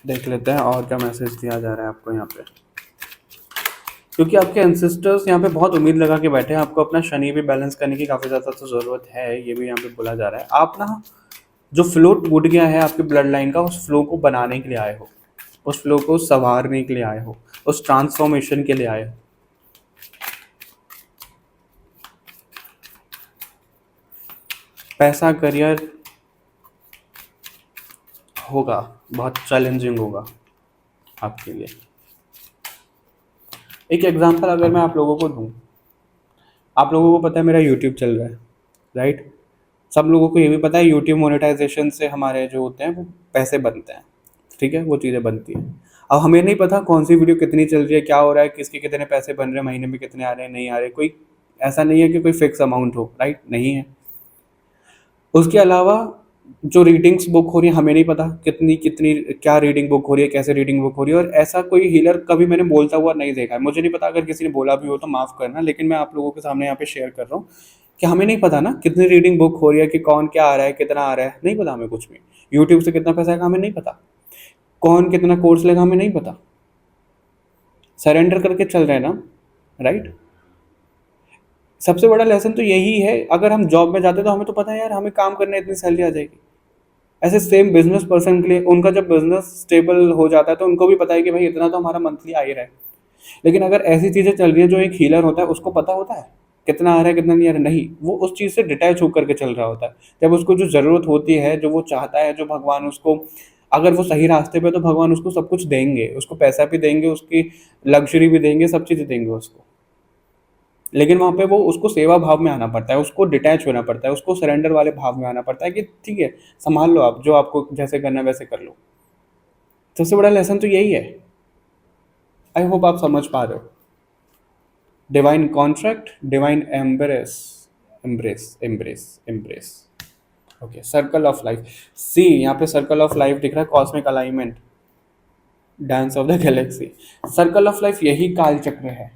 देख लेते हैं और क्या मैसेज दिया जा रहा है आपको यहाँ पे, क्योंकि आपके एंसेस्टर्स यहाँ पे बहुत उम्मीद लगा के बैठे हैं। आपको अपना शनि भी बैलेंस करने की काफ़ी ज़्यादा तो ज़रूरत है, ये भी यहाँ पे बोला जा रहा है। आप ना, जो फ्लो टूट गया है आपके ब्लड लाइन का, उस फ्लो को बनाने के लिए आए हो, उस फ्लो को संवारने के लिए आए हो, उस ट्रांसफॉर्मेशन के लिए आए हो। पैसा, करियर होगा, बहुत चैलेंजिंग होगा आपके लिए। एक एग्जांपल अगर मैं आप लोगों को दूं, आप लोगों को पता है मेरा यूट्यूब चल रहा है, राइट? सब लोगों को ये भी पता है यूट्यूब मोनेटाइजेशन से हमारे जो होते हैं वो पैसे बनते हैं, ठीक है? वो चीज़ें बनती हैं। अब हमें नहीं पता कौन सी वीडियो कितनी चल रही है, क्या हो रहा है, किसके कितने पैसे बन रहे हैं, महीने में कितने आ रहे हैं, नहीं आ रहे। कोई ऐसा नहीं है कि कोई फिक्स अमाउंट हो, राइट? नहीं है। उसके अलावा जो रीडिंग्स बुक हो रही है, हमें नहीं पता कितनी कितनी क्या रीडिंग बुक हो रही है, कैसे रीडिंग बुक हो रही है। और ऐसा कोई हीलर कभी मैंने बोलता हुआ नहीं देखा है। मुझे नहीं पता, अगर किसी ने बोला भी हो तो माफ़ करना, लेकिन मैं आप लोगों के सामने यहाँ पे शेयर कर रहा हूँ कि हमें नहीं पता ना कितनी रीडिंग बुक हो रही है, कि कौन क्या आ रहा है, कितना आ रहा है, नहीं पता हमें कुछ भी। यूट्यूब से कितना पैसा आएगा हमें नहीं पता, कौन कितना कोर्स लेगा हमें नहीं पता। सरेंडर करके चल रहे हैं ना, राइट? सबसे बड़ा लेसन तो यही है। अगर हम जॉब में जाते तो हमें तो पता है यार, हमें काम करने इतनी सैलरी आ जाएगी। ऐसे सेम बिजनेस पर्सन के लिए, उनका जब बिजनेस स्टेबल हो जाता है तो उनको भी पता है कि भाई इतना तो हमारा मंथली आ ही रहा है। लेकिन अगर ऐसी चीज़ें चल रही है, जो एक हीलर होता है उसको पता होता है कितना आ रहा है कितना नहीं आ रहा, नहीं। वो उस चीज़ से डिटैच होकर के चल रहा होता है। जब उसको जो ज़रूरत होती है, जो वो चाहता है, जो भगवान उसको, अगर वो सही रास्ते पे, तो भगवान उसको सब कुछ देंगे। उसको पैसा भी देंगे, उसकी लग्जरी भी देंगे, सब चीज़ें देंगे उसको। लेकिन वहाँ पे वो, उसको सेवा भाव में आना पड़ता है, उसको डिटैच होना पड़ता है, उसको सरेंडर वाले भाव में आना पड़ता है कि ठीक है, संभाल लो आप, जो आपको जैसे करना है वैसे कर लो। सबसे बड़ा लेसन तो यही है। आई होप आप समझ पा रहे हो। Divine contract, divine embrace, embrace, embrace, embrace. Okay, circle of life. See, यहाँ पे सर्कल ऑफ लाइफ दिख रहा है, cosmic alignment, dance of the galaxy. Circle of life यही काल चक्र है।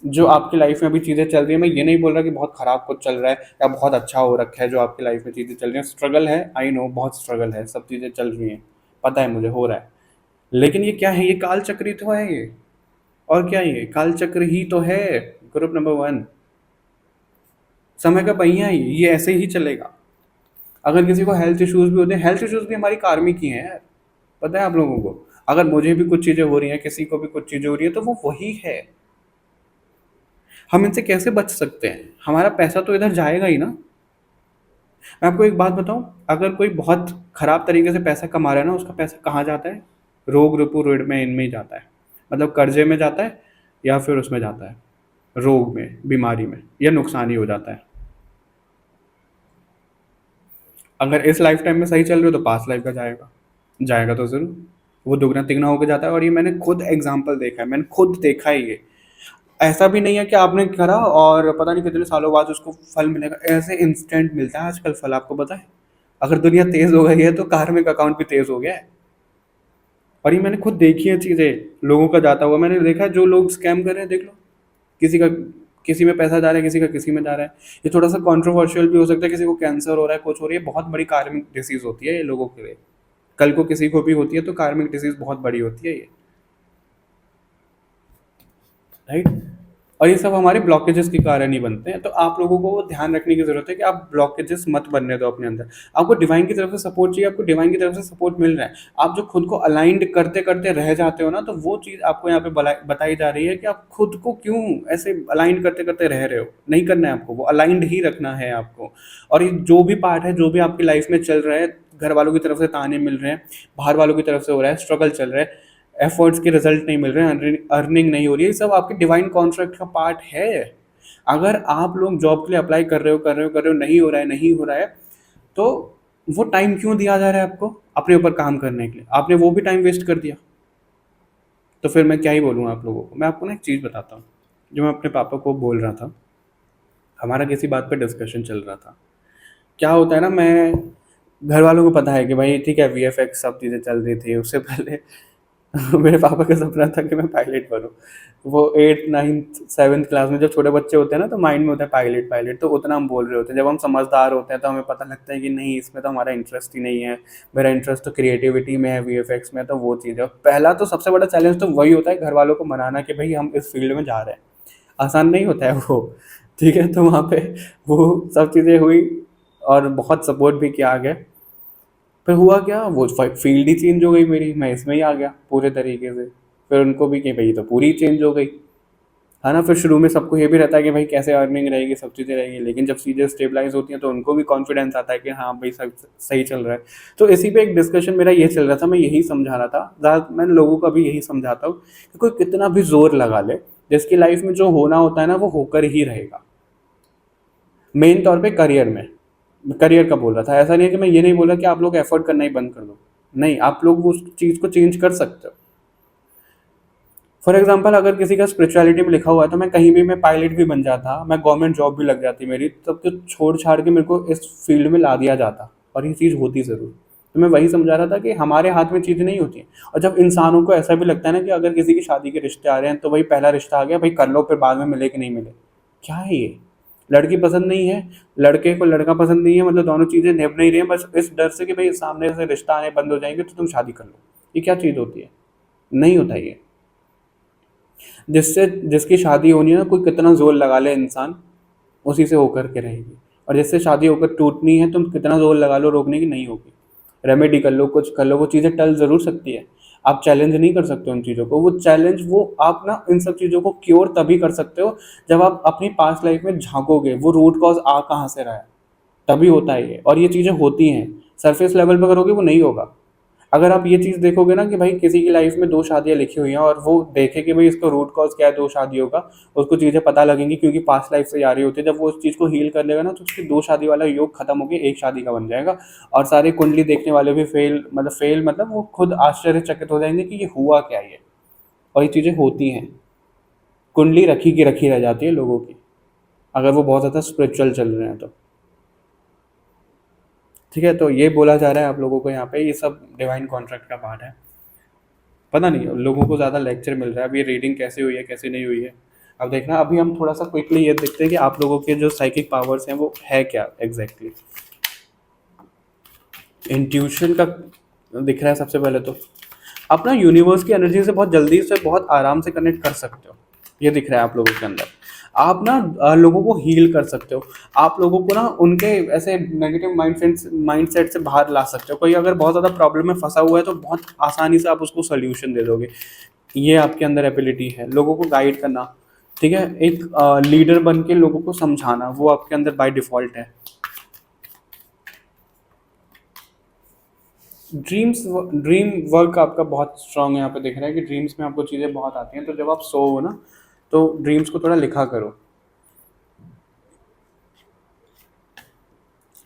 जो आपकी लाइफ में अभी चीज़ें चल रही है, मैं ये नहीं बोल रहा कि बहुत ख़राब कुछ चल रहा है या बहुत अच्छा हो रखा है। जो आपकी लाइफ में चीज़ें चल रही हैं, स्ट्रगल है, आई नो, बहुत स्ट्रगल है, सब चीज़ें चल रही हैं, पता है मुझे, हो रहा है। लेकिन ये क्या है? ये काल चक्र ही तो है ये। और क्या, ये काल चक्र ही तो है। ग्रुप नंबर 1, समय का पहिया ही ये ऐसे ही चलेगा। अगर किसी को हेल्थ इश्यूज भी होते हैं, हेल्थ इश्यूज भी हमारी कार्मिक ही हैं यार, पता है आप लोगों को। अगर मुझे भी कुछ चीज़ें हो रही हैं, किसी को भी कुछ चीज़ें हो रही है, तो वो वही है। हम इनसे कैसे बच सकते हैं? हमारा पैसा तो इधर जाएगा ही ना। मैं आपको एक बात बताऊं, अगर कोई बहुत खराब तरीके से पैसा कमा रहा है ना, उसका पैसा कहाँ जाता है? रोग रिपू ऋण में, इनमें ही जाता है। मतलब कर्जे में जाता है, या फिर उसमें जाता है, रोग में, बीमारी में, या नुकसान ही हो जाता है। अगर इस लाइफ टाइम में सही चल रहे हो तो पास्ट लाइफ का जाएगा, जाएगा तो जरूर। वो दुगना तिगना होकर जाता है। और ये मैंने खुद एग्जाम्पल देखा है, मैंने खुद देखा है ये। ऐसा भी नहीं है कि आपने करा और पता नहीं कितने सालों बाद उसको फल मिलेगा। ऐसे इंस्टेंट मिलता है आजकल फल, आपको पता है। अगर दुनिया तेज हो गई है तो कार्मिक अकाउंट भी तेज हो गया है। और ये मैंने खुद देखी है चीज़ें लोगों का जाता हुआ, मैंने देखा है जो लोग स्कैम कर रहे हैं, देख लो, किसी का किसी में पैसा जा रहा है, किसी का किसी में जा रहा है। ये थोड़ा सा कंट्रोवर्शियल भी हो सकता है, किसी को कैंसर हो रहा है, कुछ हो रही है, बहुत बड़ी कार्मिक डिसीज होती है ये लोगों के लिए। कल को किसी को भी होती है तो कार्मिक डिसीज बहुत बड़ी होती है ये, राइट। और ये सब हमारे ब्लॉकेजेस के कारण ही बनते हैं, तो आप लोगों को ध्यान रखने की जरूरत है कि आप ब्लॉकेजेस मत बनने दो अपने अंदर। आपको डिवाइन की तरफ से सपोर्ट चाहिए, आपको डिवाइन की तरफ से सपोर्ट मिल रहा है। आप जो खुद को अलाइंड करते करते रह जाते हो ना, तो वो चीज़ आपको यहाँ पे बताई जा रही है कि आप खुद को क्यों ऐसे अलाइंड करते करते रह रहे हो। नहीं करना है आपको, वो अलाइंड ही रखना है आपको। और ये जो भी पार्ट है, जो भी आपकी लाइफ में चल रहा है, घर वालों की तरफ से ताने मिल रहे हैं, बाहर वालों की तरफ से हो रहा है, स्ट्रगल चल रहा है, एफर्ट्स के रिजल्ट नहीं मिल रहे हैं, अर्निंग नहीं हो रही है, ये सब आपके डिवाइन कॉन्ट्रैक्ट का पार्ट है। अगर आप लोग जॉब के लिए अप्लाई कर रहे हो, नहीं हो रहा है, नहीं हो रहा है, तो वो टाइम क्यों दिया जा रहा है आपको अपने ऊपर काम करने के लिए? आपने वो भी टाइम वेस्ट कर दिया। तो फिर मैं क्या ही बोलूँ आप लोगों को। मैं आपको ना एक चीज़ बताता हूँ, जो मैं अपने पापा को बोल रहा था। हमारा किसी बात पे डिस्कशन चल रहा था। क्या होता है ना, मैं घर वालों को पता है कि भाई ठीक है, वीएफएक्स सब चीज़ें चल रही थी उससे पहले। मेरे पापा का सपना था कि मैं पायलट बनूँ। वो 8th 9th 7th क्लास में जब छोटे बच्चे होते हैं ना, तो माइंड में होता है पायलट पायलट, तो उतना हम बोल रहे होते हैं। जब हम समझदार होते हैं तो हमें पता लगता है कि नहीं, इसमें तो हमारा इंटरेस्ट ही नहीं है, मेरा इंटरेस्ट तो क्रिएटिविटी में है, वीएफएक्स में, तो वो चीज़ है। पहला तो सबसे बड़ा चैलेंज तो वही होता है, घर वालों को मनाना कि भाई हम इस फील्ड में जा रहे हैं। आसान नहीं होता है वो, ठीक है। तो वहाँ पे वो सब चीज़ें हुई और बहुत सपोर्ट भी किया आगे। फिर हुआ क्या, वो फील्ड ही चेंज हो गई मेरी, मैं इसमें ही आ गया पूरे तरीके से। फिर उनको भी कि भाई तो पूरी चेंज हो गई, है ना। फिर शुरू में सबको ये भी रहता है कि भाई कैसे अर्निंग रहेगी, सब चीज़ें रहेंगी, लेकिन जब चीज़ें स्टेबलाइज होती हैं तो उनको भी कॉन्फिडेंस आता है कि हाँ भाई सब सही चल रहा है। तो इसी पे एक डिस्कशन मेरा ये चल रहा था, मैं यही समझा रहा था, ज़्यादा मैं लोगों को भी यही समझाता हूँ कि कोई कितना भी जोर लगा ले, जिसकी लाइफ में जो होना होता है ना, वो होकर ही रहेगा। मेन तौर पे करियर में, करियर का बोल रहा था। ऐसा नहीं है कि मैं ये नहीं बोला कि आप लोग एफर्ट करना ही बंद कर दो, नहीं, आप लोग उस चीज़ को चेंज कर सकते हो। फॉर एग्जाम्पल, अगर किसी का स्पिरिचुअलिटी में लिखा हुआ है तो मैं कहीं भी, मैं पायलट भी बन जाता, मैं गवर्नमेंट जॉब भी लग जाती मेरी, तब तो छोड़ छाड़ के मेरे को इस फील्ड में ला दिया जाता, और ये चीज़ होती ज़रूर। तो मैं वही समझा रहा था कि हमारे हाथ में चीज़ नहीं होती है। और जब इंसानों को ऐसा भी लगता है ना कि अगर किसी की शादी के रिश्ते आ रहे हैं तो वही पहला रिश्ता आ गया, भाई कर लो, फिर बाद में मिले कि नहीं मिले, क्या है ये? लड़की पसंद नहीं है, लड़के को लड़का पसंद नहीं है, मतलब दोनों चीज़ें निभ नहीं रही हैं, बस इस डर से कि भाई सामने से रिश्ता आने बंद हो जाएंगे तो तुम शादी कर लो। ये क्या चीज़ होती है? नहीं होता ये। जिससे जिसकी शादी होनी है ना, कोई कितना जोर लगा ले इंसान, उसी से होकर के रहेगी। और जिससे शादी होकर टूटनी है, तुम कितना जोर लगा लो रोकने की, नहीं होगी। रेमेडी कर लो, कुछ कर लो, वो चीज़ें टल ज़रूर सकती है। आप चैलेंज नहीं कर सकते उन चीज़ों को, वो चैलेंज, वो आप ना इन सब चीज़ों को क्योर तभी कर सकते हो जब आप अपनी पास्ट लाइफ में झांकोगे, वो रूट कॉज आ कहाँ से रहा है, तभी होता है ये। और ये चीज़ें होती हैं, सरफेस लेवल पर करोगे वो नहीं होगा। अगर आप ये चीज़ देखोगे ना कि भाई किसी की लाइफ में 2 शादियाँ लिखी हुई हैं, और वो देखे कि भाई इसका रूट कॉज़ क्या है 2 शादियों का, उसको चीज़ें पता लगेंगी क्योंकि पास्ट लाइफ से आ रही होती है। जब वो उस चीज़ को हील कर लेगा ना, तो उसकी 2 शादी वाला योग खत्म होके 1 शादी का बन जाएगा। और सारे कुंडली देखने वाले भी फेल मतलब वो खुद आश्चर्यचकित हो जाएंगे कि ये हुआ क्या ये। और ये चीज़ें होती हैं, कुंडली रखी की रखी रह जाती है लोगों की, अगर वो बहुत ज़्यादा स्पिरिचुअल चल रहे हैं तो। ठीक है, तो ये बोला जा रहा है आप लोगों को यहाँ पे, ये सब डिवाइन कॉन्ट्रैक्ट का पार्ट है। पता नहीं लोगों को ज़्यादा लेक्चर मिल रहा है, अभी रीडिंग कैसे हुई है कैसे नहीं हुई है। अब देखना, अभी हम थोड़ा सा क्विकली ये देखते हैं कि आप लोगों के जो साइकिक पावर्स हैं वो है क्या एग्जैक्टली। इंट्यूशन का दिख रहा है सबसे पहले तो। आप ना यूनिवर्स की एनर्जी से बहुत जल्दी से बहुत आराम से कनेक्ट कर सकते हो, ये दिख रहा है आप लोगों के अंदर। आप ना लोगों को हील कर सकते हो, आप लोगों को ना उनके ऐसे नेगेटिव माइंडसेट से बाहर ला सकते हो। कोई अगर बहुत ज़्यादा प्रॉब्लम में फंसा हुआ है तो बहुत आसानी से आप उसको सोल्यूशन दे दोगे। ये आपके अंदर एबिलिटी है, लोगों को गाइड करना, ठीक है। एक लीडर बन के लोगों को समझाना, वो आपके अंदर बाय डिफ़ॉल्ट है। ड्रीम वर्क आपका बहुत स्ट्रांग है, यहाँ पे दिख रहा है कि ड्रीम्स में आपको चीज़ें बहुत आती हैं। तो जब आप सो हो ना, तो ड्रीम्स को थोड़ा लिखा करो।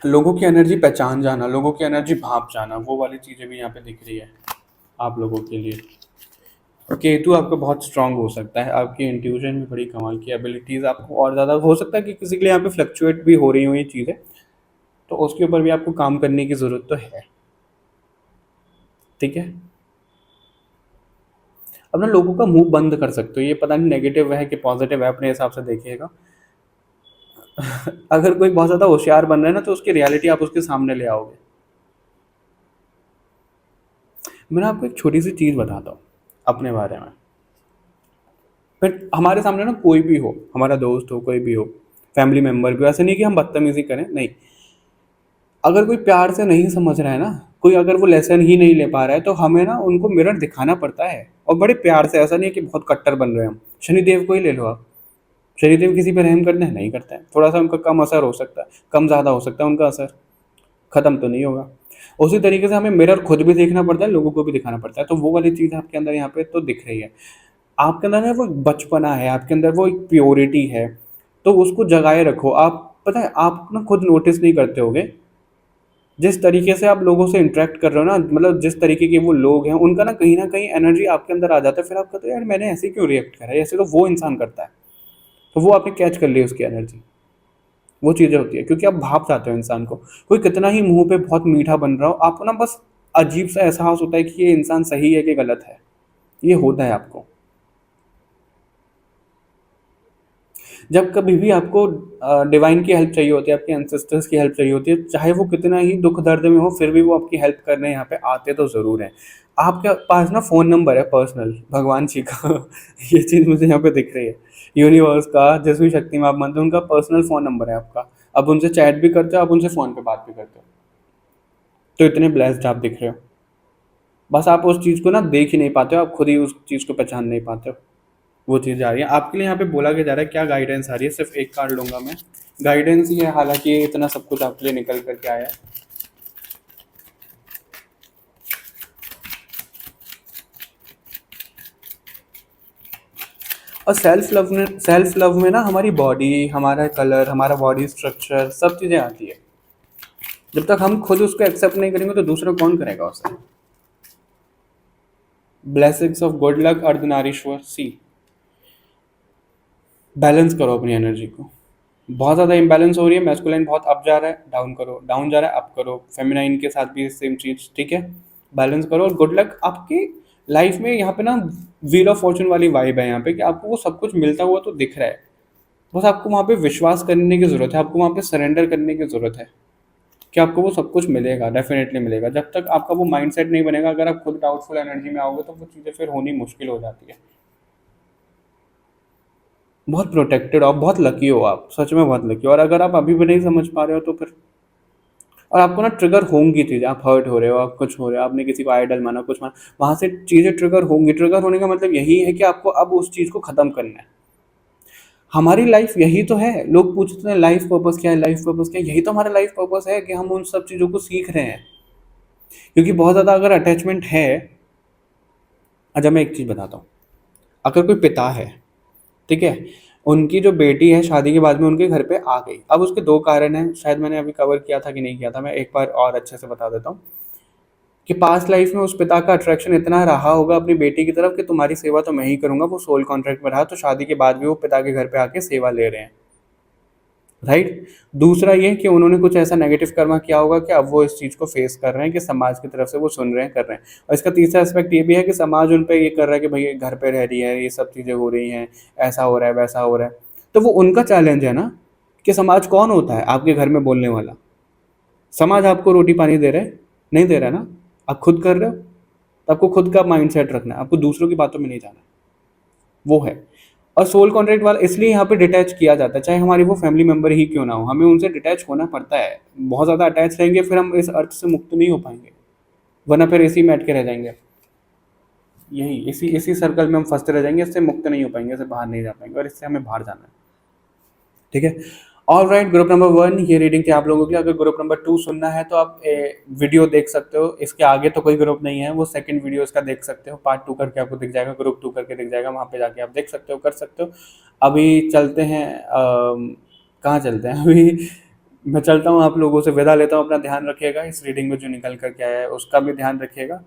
लोगों की एनर्जी पहचान जाना, लोगों की एनर्जी भाप जाना, वो वाली चीज़ें भी यहाँ पे दिख रही है आप लोगों के लिए। केतु आपका बहुत स्ट्रांग हो सकता है, आपकी इंट्यूशन भी बड़ी कमाल की एबिलिटीज़, आपको और ज़्यादा हो सकता है कि किसी के लिए यहाँ पे फ्लक्चुएट भी हो रही हुई चीज़ें, तो उसके ऊपर भी आपको काम करने की ज़रूरत तो है, ठीक है। अपना लोगों का मुंह बंद कर सकते हो। ये पता नहीं नेगेटिव है कि पॉजिटिव है, अपने हिसाब से देखिएगा। अगर कोई बहुत ज़्यादा होशियार बन रहा है ना, तो उसकी रियलिटी आप उसके सामने ले आओगे। मैं ना आपको एक छोटी सी चीज़ बताता हूँ अपने बारे में। फिर हमारे सामने ना कोई भी हो, हमारा दोस्त हो, कोई भी हो, फैमिली मेम्बर भी हो, ऐसा नहीं कि हम बदतमीजी करें, नहीं। अगर कोई प्यार से नहीं समझ रहा है ना, कोई अगर वो लेसन ही नहीं ले पा रहा है, तो हमें ना उनको मिरर दिखाना पड़ता है, और बड़े प्यार से। ऐसा नहीं है कि बहुत कट्टर बन रहे हैं हम। शनिदेव को ही ले लो आप। शनिदेव किसी पे रहम करते हैं? नहीं करते हैं। थोड़ा सा उनका कम असर हो सकता है, कम ज़्यादा हो सकता है उनका असर, खत्म तो नहीं होगा। उसी तरीके से हमें मिरर खुद भी देखना पड़ता है, लोगों को भी दिखाना पड़ता है। तो वो वाली चीज़ आपके अंदर यहाँ पे तो दिख रही है। आपके अंदर ना वो एक बचपना है, आपके अंदर वो एक प्योरिटी है, तो उसको जगाए रखो। आप पता है, आप ना खुद नोटिस नहीं करते होगे, जिस तरीके से आप लोगों से इंटरेक्ट कर रहे हो ना, मतलब जिस तरीके के वो लोग हैं, उनका ना कहीं एनर्जी आपके अंदर आ जाता है। फिर आप कहते हो यार मैंने ऐसे क्यों रिएक्ट करा, ऐसे तो वो इंसान करता है। तो वो आपने कैच कर ली उसकी एनर्जी। वो चीज़ें होती है क्योंकि आप भाप जाते हो इंसान को। कोई कितना ही मुंह पे बहुत मीठा बन रहा हो, आपको ना बस अजीब सा एहसास होता है कि ये इंसान सही है कि गलत है। ये होता है आपको। जब कभी भी आपको डिवाइन की हेल्प चाहिए होती है, आपके एंसेस्टर्स की हेल्प चाहिए होती है, चाहे वो कितना ही दुख दर्द में हो, फिर भी वो आपकी हेल्प करने यहाँ पे आते तो ज़रूर हैं। आपके पास ना फ़ोन नंबर है पर्सनल भगवान जी का। ये चीज़ मुझे यहाँ पे दिख रही है। यूनिवर्स का, जिस भी शक्ति में आप मानते हो, उनका पर्सनल फ़ोन नंबर है आपका। आप उनसे चैट भी करते हो, आप उनसे फ़ोन पे बात भी करते हो। तो इतने ब्लेस्ड आप दिख रहे हो। बस आप उस चीज़ को ना देख ही नहीं पाते हो, आप खुद ही उस चीज़ को पहचान नहीं पाते हो। वो चीज़ आ रही है आपके लिए। यहाँ पे बोला के जा रहा है क्या गाइडेंस आ रही है, सिर्फ एक कार्ड लूंगा मैं। गाइडेंस ही है, हालांकि ये इतना सब कुछ आपके लिए निकल करके आया है। और सेल्फ लव में ना हमारी बॉडी, हमारा कलर, हमारा बॉडी स्ट्रक्चर, सब चीज़ें आती है। जब तक हम खुद उसको एक्सेप्ट नहीं करेंगे तो दूसरा कौन करेगा उसे। Blessings of good luck Ardhanarishwar सी। बैलेंस करो अपनी एनर्जी को। बहुत ज़्यादा इम्बैलेंस हो रही है, मैस्कुलाइन बहुत अप जा रहा है, डाउन करो, डाउन जा रहा है अप करो, फेमिनाइन के साथ भी सेम चीज़, ठीक है। बैलेंस करो और गुड लक आपकी लाइफ में। यहाँ पे ना व्हील ऑफ फॉर्चून वाली वाइब है यहाँ पे, कि आपको वो सब कुछ मिलता हुआ तो दिख रहा है। बस आपको वहाँ पे विश्वास करने की ज़रूरत है, आपको वहाँ पे सरेंडर करने की ज़रूरत है कि आपको वो सब कुछ मिलेगा, डेफिनेटली मिलेगा। जब तक आपका वो माइंडसेट नहीं बनेगा, अगर आप खुद डाउटफुल एनर्जी में आओगे, तो वो चीज़ें फिर होनी मुश्किल हो जाती है। बहुत प्रोटेक्टेड हो, बहुत लकी हो आप, सच में बहुत लकी हो। और अगर आप अभी भी नहीं समझ पा रहे हो तो फिर, और आपको ना ट्रिगर होंगी चीज़ें, आप हर्ट हो रहे हो, आप कुछ हो रहे हो, आपने किसी को आइडल माना, कुछ माना, वहाँ से चीज़ें ट्रिगर होंगी। ट्रिगर होने का मतलब यही है कि आपको अब उस चीज़ को ख़त्म करना है। हमारी लाइफ यही तो है। लोग पूछते हैं लाइफ पर्पस क्या है, लाइफ पर्पस क्या है? यही तो हमारा लाइफ पर्पस है कि हम उन सब चीज़ों को सीख रहे हैं। क्योंकि बहुत ज़्यादा अगर अटैचमेंट है, अच्छा मैं एक चीज़ बताता हूँ। अगर कोई पिता है, ठीक है, उनकी जो बेटी है शादी के बाद में उनके घर पे आ गई। अब उसके दो कारण हैं, शायद मैंने अभी कवर किया था कि नहीं किया था, मैं एक बार और अच्छे से बता देता हूँ। कि पास्ट लाइफ में उस पिता का अट्रैक्शन इतना रहा होगा अपनी बेटी की तरफ कि तुम्हारी सेवा तो मैं ही करूंगा, वो सोल कॉन्ट्रैक्ट में रहा, तो शादी के बाद भी वो पिता के घर पे आके सेवा ले रहे हैं। राइट। दूसरा ये कि उन्होंने कुछ ऐसा नेगेटिव कर्मा किया होगा कि अब वो इस चीज़ को फेस कर रहे हैं, कि समाज की तरफ से वो सुन रहे हैं, कर रहे हैं। और इसका तीसरा एस्पेक्ट ये भी है कि समाज उन पे ये कर रहा है कि भाई घर पे रह रही है, ये सब चीज़ें हो रही हैं, ऐसा हो रहा है, वैसा हो रहा है। तो वो उनका चैलेंज है ना, कि समाज कौन होता है आपके घर में बोलने वाला। समाज आपको रोटी पानी दे रहा है? नहीं दे रहा है ना। आप खुद कर रहे हो। तो आपको खुद का माइंड सेट रखना है, आपको दूसरों की बातों में नहीं जाना है। वो है। और सोल कॉन्ट्रैक्ट वाला इसलिए यहाँ पे डिटैच किया जाता है, चाहे हमारी वो फैमिली मेम्बर ही क्यों ना हो, हमें उनसे डिटैच होना पड़ता है। बहुत ज़्यादा अटैच रहेंगे फिर हम इस अर्थ से मुक्त नहीं हो पाएंगे, वरना फिर इसी में अटके रह जाएंगे। यही इसी इसी सर्कल में हम फंसते रह जाएंगे, इससे मुक्त नहीं हो पाएंगे, इससे बाहर नहीं जा पाएंगे, और इससे हमें बाहर जाना है। ठीक है। ऑल राइट, ग्रुप नंबर 1 ये रीडिंग थी आप लोगों की। अगर ग्रुप नंबर 2 सुनना है तो आप वीडियो देख सकते हो, इसके आगे तो कोई ग्रुप नहीं है, वो सेकंड वीडियो इसका देख सकते हो, पार्ट 2 करके आपको दिख जाएगा, ग्रुप 2 करके दिख जाएगा, वहाँ पे जाके आप देख सकते हो, कर सकते हो। अभी चलते हैं, कहाँ चलते हैं अभी। मैं चलता हूँ, आप लोगों से विदा लेता हूँ। अपना ध्यान रखिएगा, इस रीडिंग में जो निकल करके आया है उसका भी ध्यान रखिएगा।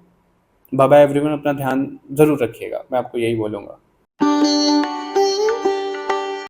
बाय बाय एवरीवन, अपना ध्यान ज़रूर रखिएगा, मैं आपको यही बोलूँगा।